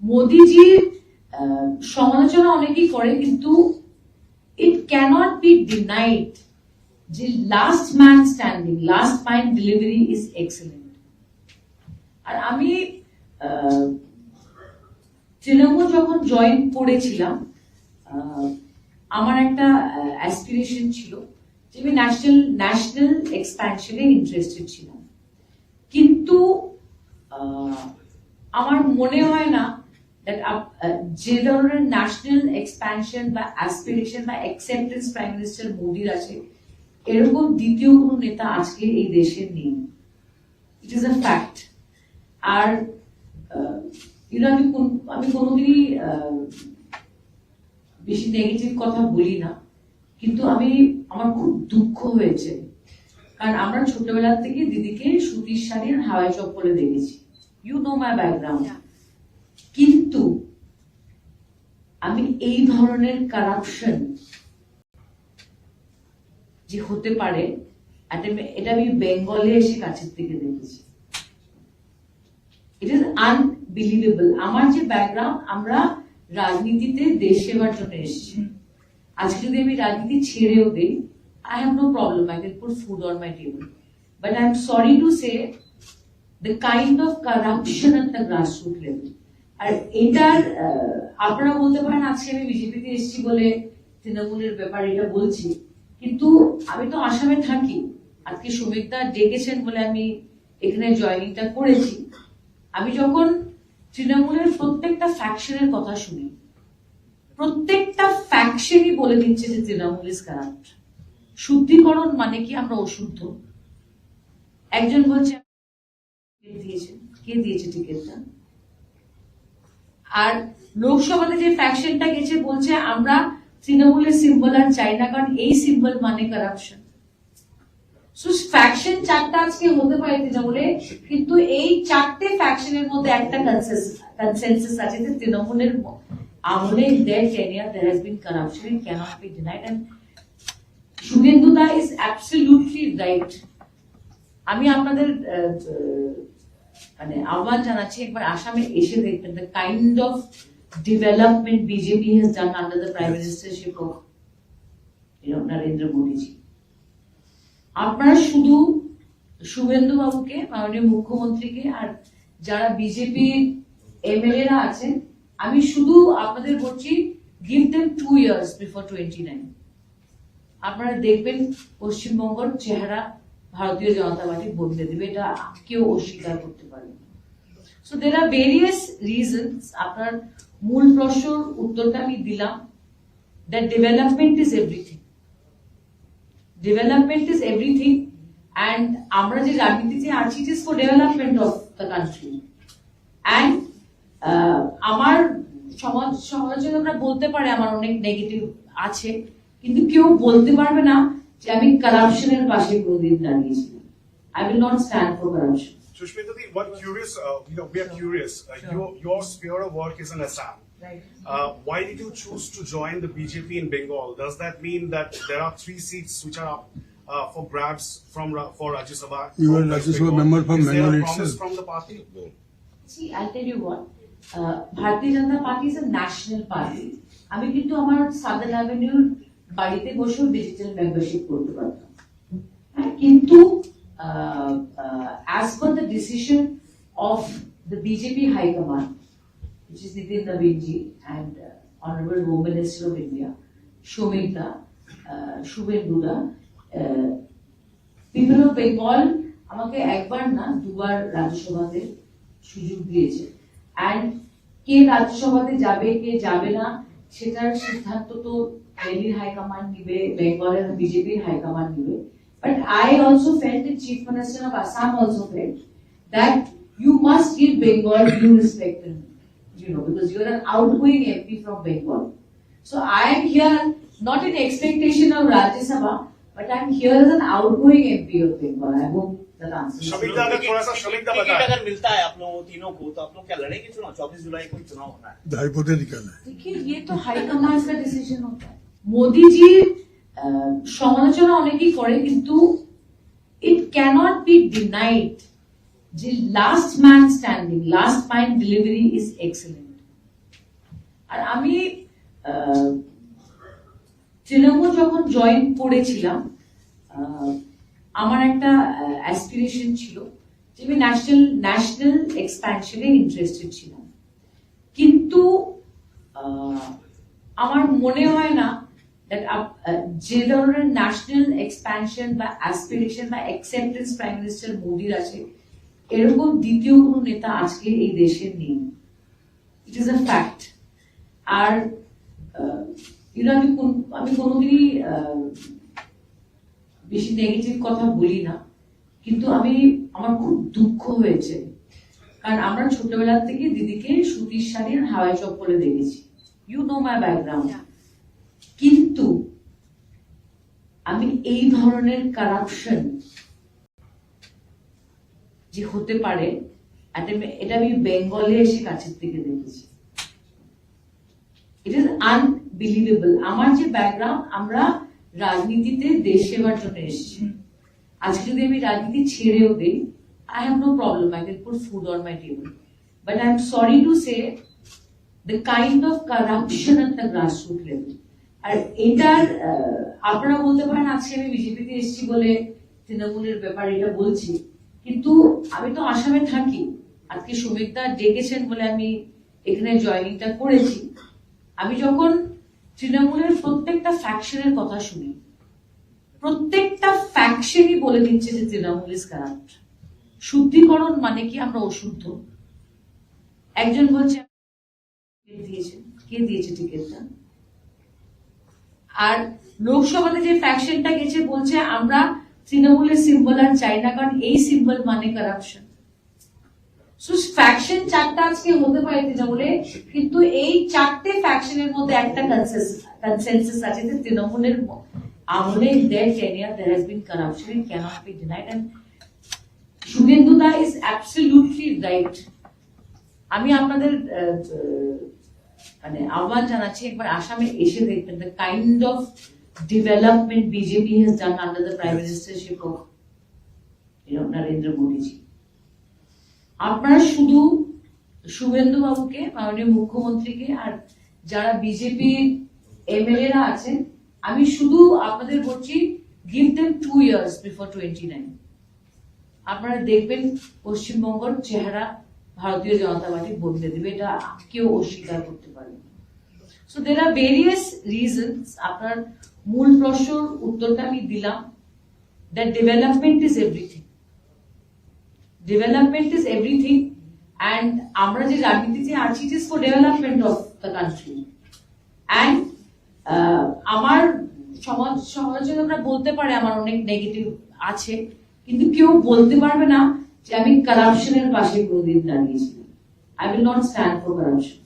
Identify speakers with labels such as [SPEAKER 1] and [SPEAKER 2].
[SPEAKER 1] মোদিজির সমালোচনা অনেকেই করে, কিন্তু it cannot be denied যে last man standing, last mile delivery is excellent. আর আমি তৃণমূল যখন জয়েন করেছিলাম, আমার একটা অ্যাসপিরেশন ছিল যে আমি ন্যাশনাল এক্সপ্যানশনে ইন্টারেস্টেড ছিলাম, কিন্তু আমার মনে হয় না যে ধরনের ন্যাশনাল এক্সপ্যানশন বা অ্যাসপিরেশন বা অ্যাকসেপ্টেন্স প্রাইম মিনিস্টার মোদির আছে, এরকম দ্বিতীয় কোনো নেতা আজকে এই দেশের নেই। It is a fact. আর আমি কোনোদিনই বেশি নেগেটিভ কথা বলি না, কিন্তু আমার খুব দুঃখ হয়েছে, কারণ আমরা ছোটবেলা থেকে দিদিকে সুতির শাড়ির হাওয়াই চপ্পলে দেখেছি। You know my background. কিন্তু আমি এই ধরনের কারাপশন যে হতে পারে এটা আমি বেঙ্গলে এসে কাছের থেকে দেখেছি। It is unbelievable. আমার যে ব্যাকগ্রাউন্ড, আমরা রাজনীতিতে দেশ সেবার জন্য এসেছি। আজকে যদি আমি রাজনীতি ছেড়েও দিই, I have no problem. I can put food on my table. But I'm sorry to say, the kind of corruption at the grassroots level. আর এটার আপনারা বলতে পারেন আজকে আমি বিজেপিতে এসেছি বলে তৃণমূলের ব্যাপারে এটা বলছি, কিন্তু আমি তো আসামে থাকি। আজকে সুমিতা ডেকেছেন বলে আমি এখানে জয়েনিংটা করেছি। আমি যখন তৃণমূলের প্রত্যেকটা ফ্যাকশনের কথা শুনি, প্রত্যেকটা ফ্যাকশনই বলে দিচ্ছে যে তৃণমূল ইজ কারাপ্ট। শুদ্ধিকরণ মানে কি আমরা অশুদ্ধ। একজন বলছে কে দিয়েছে টিকিটটা, আর লোকসভাতে যে ফ্যাকশনটা গেছে বলছে আমরা তৃণমূলের সিম্বল আর চাই না, কারণ এই সিম্বল মানে কারাপশন। সো ফ্যাকশন চারটা আজকে হতে পারে তৃণমূলে, কিন্তু এই চারটে ফ্যাকশনের মধ্যে একটা কনসেনসাস আছে যে তৃণমূলের আমলে their tenure there has been corruption, it cannot be denied, and Shubhendu da is absolutely right. আমি আপনাদের মানে আহ্বান জানাচ্ছি, একবার আসামে এসে দেখবেন the kind of development BJP has done under the prime ministership of Narendra Modi ji. আপনারা শুধু শুভেন্দু বাবুকে, মাননীয় মুখ্যমন্ত্রীকে, আর যারা বিজেপির এমএলএরা আছেন, আমি শুধু আপনাদের বলছি, give them 2 years before 29. আপনারা দেখবেন পশ্চিমবঙ্গের চেহারা ভারতীয় জনতা পার্টি বদলে দেবে, এটা কেউ অস্বীকার করতে পারে না। So there are various reasons. আপনার মূল প্রশ্নের উত্তরটা আমি দিলাম, that development is everything. Development is everything, and আমরা যে রাজনীতিতে আছি, it is for development of the country. And আমার সমালোচকরা বলতে পারে আমার অনেক নেগেটিভ আছে, কিন্তু কেউ বলতে পারবে না যে আমি কারাপশনের পাশে কোনদিন দাঁড়িয়েছিলাম। I will not stand for corruption.
[SPEAKER 2] Sushmita, we are curious. Your sphere of work is in Assam.
[SPEAKER 1] Right.
[SPEAKER 2] Why did you choose to join the BJP in Bengal? Does that mean that there are 3 seats which are up for grabs for Rajya Sabha?
[SPEAKER 3] You are Rajya Sabha member from Bengal
[SPEAKER 2] itself. Is there a
[SPEAKER 3] itself.
[SPEAKER 2] promise from the party?
[SPEAKER 1] See, I'll tell you what. Bharatiya Janata Party is a national party. আমি কিন্তু আমার southern অ্যাভিনিউর বাড়িতে বসেও digital membership করতে পারতাম, কিন্তু as per the decision of the BJP High Command, which is Nitin Naveen-ji and Honorable Home Minister of India, Shomita, Shubhendu da, people of Bengal আমাকে একবার না দুবার রাজ্যসভাতে সুযোগ দিয়েছে, and কে রাজ্যসভাতে যাবে কে যাবে না সেটার সিদ্ধান্ত তো দিল্লির হাইকমান্ড নিবে, বেঙ্গলের বিজেপির হাইকমান্ড নিবে। But I also felt, the Chief Minister of Assam also felt, that you must give Bengal due respect, because you are an outgoing MP from Bengal. So I am here not in expectation of Rajya Sabha, but I am here as an outgoing MP of Bengal. I hope that answers.
[SPEAKER 2] Shomita,
[SPEAKER 4] अगर मिलता है आप लोगों तीनों को, तो आप लोग क्या लड़ेंगे चुनाव? 24 जुलाई को चुनाव होना है।
[SPEAKER 3] हाइपोथेटिकल है।
[SPEAKER 1] देखिए, ये तो हाईकमांड का डिसीजन होता है। मोदी जी সমালোচনা অনেকেই করে, কিন্তু it cannot be denied যে last man standing, last mile delivery is excellent. আর আমি তৃণমূল যখন জয়েন করেছিলাম, আমার একটা অ্যাসপিরেশন ছিল যে আমি ন্যাশনাল এক্সপ্যানশনে ইন্টারেস্টেড ছিলাম, কিন্তু আমার মনে হয় না যে ধরনের ন্যাশনাল এক্সপ্যানশন বা অ্যাসপিরেশন বা অ্যাকসেপ্টেন্স প্রাইম মিনিস্টার মোদির আছে, এরকম দ্বিতীয় কোনো নেতা আজকে এই দেশের নেই। It is a fact. আর আমি কোনোদিনই বেশি নেগেটিভ কথা বলি না, কিন্তু আমার খুব দুঃখ হয়েছে, কারণ আমরা ছোটবেলা থেকে দিদিকে সুতির শাড়ির হাওয়াই চপ্পলে দেখেছি। You know my background. কিন্তু আমি এই ধরনের কারাপশন যে হতে পারে এটা আমি বেঙ্গলে এসে কাছের থেকে দেখেছি। It is unbelievable. আমার যে ব্যাকগ্রাউন্ড, আমরা রাজনীতিতে দেশ সেবার জন্য এসেছি। আজকে যদি আমি রাজনীতি ছেড়েও দিই, I have no problem. I can put food on my table. But I'm sorry to say, the kind of corruption at the grassroots level. আর এটার আপনারা বলতে পারেন আজকে আমি বিজেপিতে এসেছি বলে তৃণমূলের ব্যাপারে এটা বলছি, কিন্তু আমি তো আসামে থাকি। আজকে শ্রমিকদা ডেকেছেন বলে আমি এখানে জয়েনিংটা করেছি। আমি যখন তৃণমূলের প্রত্যেকটা ফ্যাকশনের কথা শুনি, প্রত্যেকটা ফ্যাকশনই বলে দিচ্ছে যে তৃণমূল ইজ কারাপ্ট। শুদ্ধিকরণ মানে কি আমরা অশুদ্ধ? একজন বলছে কে দিয়েছে টিকিটটা, আর লোকসভাতে যে ফ্যাকশনটা গেছে বলছে আমরা তৃণমূলের সিম্বল আর চাই না, কারণ এই সিম্বল মানে কারাপশন। ফ্যাকশন চারটা আজকে হতে পারে তৃণমূলে, কিন্তু এই চারটে ফ্যাকশনের মধ্যে একটা কনসেনসাস আছে যে তৃণমূলের আমলে their tenure there has been corruption and cannot be denied, and Shubhendu da is absolutely right. আমি আপনাদের মানে আহ্বান জানাচ্ছি একবার আসামে এসে দেখবেন the kind of development BJP has done under the prime ministership of Narendra Modi ji. আপনারা শুধু শুভেন্দু বাবুকে, মাননীয় মুখ্যমন্ত্রীকে, আর যারা বিজেপি এমএলএ রা আছেন, আমি শুধু আপনাদের বলছি give them 2 years before 29. আপনারা দেখবেন পশ্চিমবঙ্গের চেহারা ভারতীয় জনতা পার্টি বদলে দেবে, এটা কেউ অস্বীকার করতে পারে। So there are various reasons. আপনার মূল প্রশ্নের উত্তরটা আমি দিলাম, that development is everything. Development is everything, and আমরা যে রাজনীতিতে আছি it is for development of the country. And আমার সমালোচকরা বলতে পারে আমার অনেক নেগেটিভ আছে, কিন্তু কেউ বলতে পারবে না যে আমি কারাপশনের পাশে কোনোদিন দাঁড়িয়েছিলাম। I will not stand for corruption.